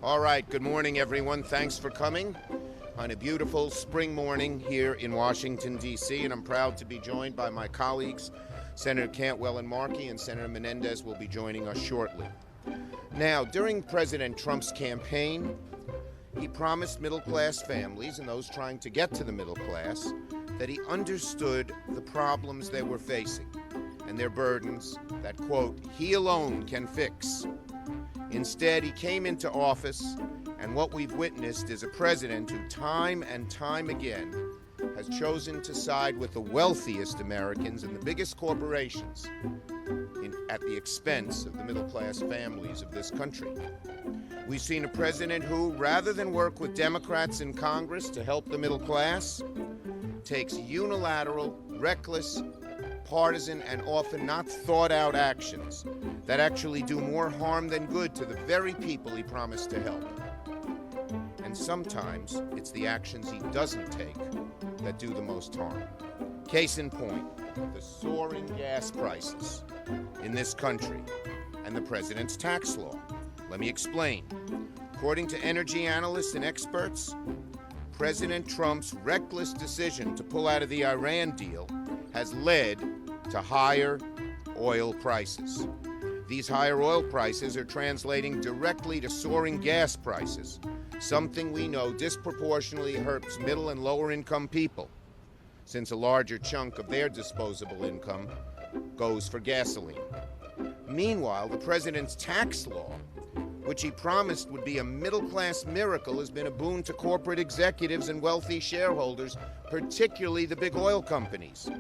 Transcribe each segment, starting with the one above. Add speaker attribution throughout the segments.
Speaker 1: All right, good morning, everyone. Thanks for coming on a beautiful spring morning here in Washington, D.C., and I'm proud to be joined by my colleagues, Senator Cantwell and Markey, and Senator Menendez will be joining us shortly. Now, during President Trump's campaign, he promised middle-class families and those trying to get to the middle class that he understood the problems they were facing and their burdens that, quote, he alone can fix. Instead, he came into office, and what we've witnessed is a president who time and time again has chosen to side with the wealthiest Americans and the biggest corporations at the expense of the middle-class families of this country. We've seen a president who, rather than work with Democrats in Congress to help the middle class, takes unilateral, reckless, partisan, and often not thought-out actions that actually do more harm than good to the very people he promised to help. And sometimes it's the actions he doesn't take that do the most harm. Case in point, the soaring gas prices in this country and the president's tax law. Let me explain. According to energy analysts and experts, President Trump's reckless decision to pull out of the Iran deal has led to higher oil prices. These higher oil prices are translating directly to soaring gas prices, something we know disproportionately hurts middle and lower income people, since a larger chunk of their disposable income goes for gasoline. Meanwhile, the president's tax law, which he promised would be a middle-class miracle, has been a boon to corporate executives and wealthy shareholders, particularly the big oil companies.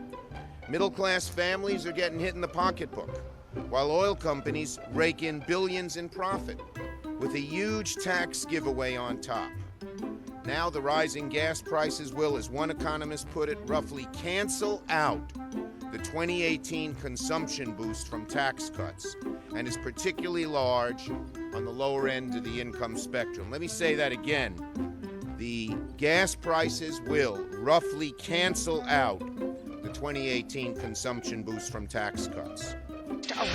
Speaker 1: Middle-class families are getting hit in the pocketbook, while oil companies rake in billions in profit, with a huge tax giveaway on top. Now the rising gas prices will, as one economist put it, roughly cancel out the 2018 consumption boost from tax cuts, and is particularly large on the lower end of the income spectrum. Let me say that again. The gas prices will roughly cancel out the 2018 consumption boost from tax cuts.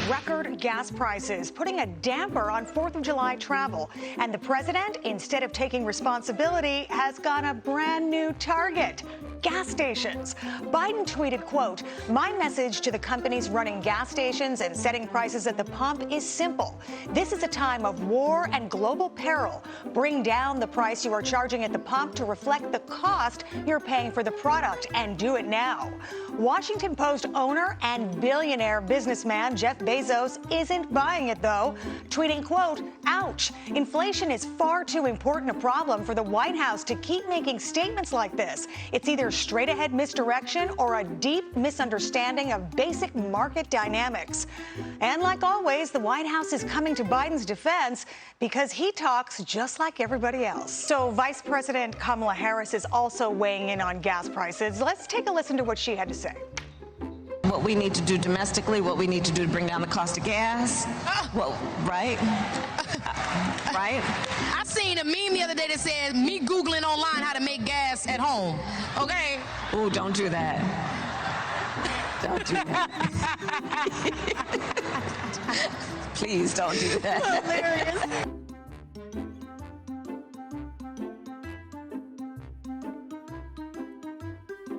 Speaker 2: Record gas prices putting a damper on 4th of July travel. And the president, instead of taking responsibility, has got a brand new target. Gas stations. Biden tweeted, quote, "My message to the companies running gas stations and setting prices at the pump is simple. This is a time of war and global peril. Bring down the price you are charging at the pump to reflect the cost you're paying for the product, and do it now." Washington Post owner and billionaire businessman Jeff Bezos isn't buying it, though, tweeting, quote, "Ouch, inflation is far too important a problem for the White House to keep making statements like this. It's either straight-ahead misdirection or a deep misunderstanding of basic market dynamics." And like always, the White House is coming to Biden's defense because he talks just like everybody else. So Vice President Kamala Harris is also weighing in on gas prices. Let's take a listen to what she had to say.
Speaker 3: What we need to do domestically, what we need to do to bring down the cost of gas. Well, right? Right?
Speaker 4: I seen a meme the other day that said me Googling online how to make gas at home. Okay?
Speaker 3: Oh, don't do that. Don't do that. Please don't do that.
Speaker 4: Hilarious.